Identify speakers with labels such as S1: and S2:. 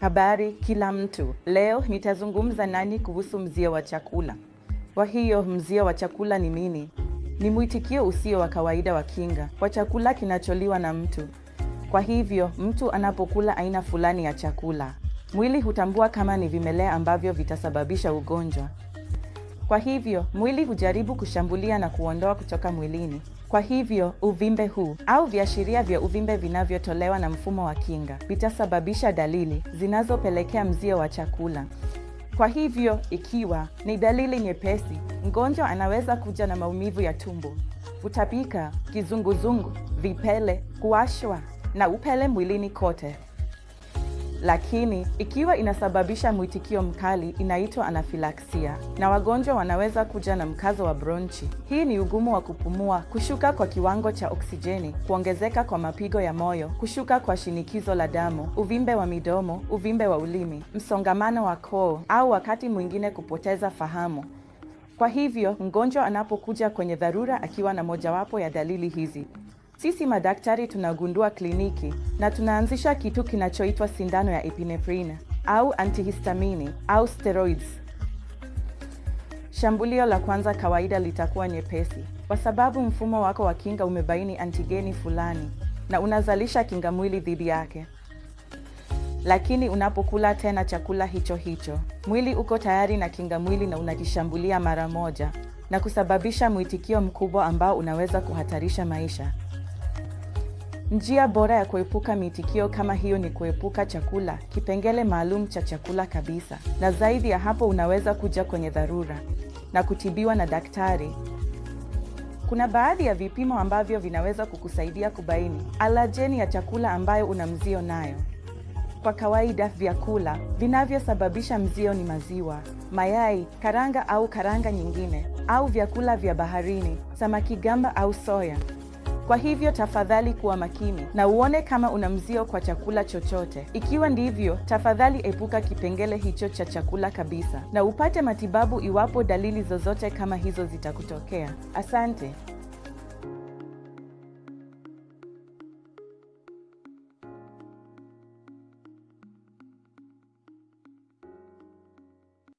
S1: Habari kila mtu. Leo nitazungumza nanyi kuhusu mzio wa chakula. Kwa hiyo mzio wa chakula ni nini? Ni mwitikio usio wa kawaida wa kinga kwa chakula kinacholiwa na mtu. Kwa hivyo, mtu anapokula aina fulani ya chakula, mwili hutambua kama ni vimelea ambavyo vitasababisha ugonjwa. Kwa hivyo, mwili hujaribu kushambulia na kuondoa kutoka mwilini. Kwa hivyo, uvimbe huu au viashiria vya uvimbe vinavyotolewa na mfumo wa kinga vitasababisha dalili zinazopelekea mzio wa chakula. Kwa hivyo, ikiwa ni dalili nyepesi, mgonjwa anaweza kuja na maumivu ya tumbo, kutapika, kizunguzungu, vipele, kuwashwa na upele mwilini kote. Lakini, ikiwa inasababisha mwitikio mkali, inaitwa anafilaksia, na wagonjwa wanaweza kuja na mkazo wa bronchi. Hii ni ugumu wa kupumua, kushuka kwa kiwango cha oksijeni, kuongezeka kwa mapigo ya moyo, kushuka kwa shinikizo la damu, uvimbe wa midomo, uvimbe wa ulimi, msongamano wa koo, au wakati mwingine kupoteza fahamu. Kwa hivyo, mgonjwa anapokuja kwenye dharura akiwa na mojawapo ya dalili hizi, sisi madaktari tunagundua kliniki na tunaanzisha kitu kinachoitwa sindano ya epinephrine au antihistamini au steroids. Shambulio la kwanza kawaida litakuwa nyepesi kwa sababu mfumo wako wa kinga umebaini antigeni fulani na unazalisha kinga mwili dhidi yake. Lakini unapokula tena chakula hicho, mwili uko tayari na kinga mwili na unakishambulia mara moja na kusababisha mwitikio mkubwa ambao unaweza kuhatarisha maisha. Njia bora ya kuepuka mitikio kama hiyo ni kuepuka chakula, kipengele maalum cha chakula kabisa. Na zaidi ya hapo, unaweza kuja kwenye dharura na kutibiwa na daktari. Kuna baadhi ya vipimo ambavyo vinaweza kukusaidia kubaini alajeni ya chakula ambayo una mzio nayo. Kwa kawaida, vyakula vinavyosababisha mzio ni maziwa, mayai, karanga au karanga nyingine, au vyakula vya baharini, samaki gamba au soya. Kwa hivyo tafadhali kuwa makini na uone kama una mzio kwa chakula chochote. Ikiwa ndivyo, tafadhali epuka kipengele hicho cha chakula kabisa na upate matibabu iwapo dalili zozote kama hizo zitakutokea. Asante.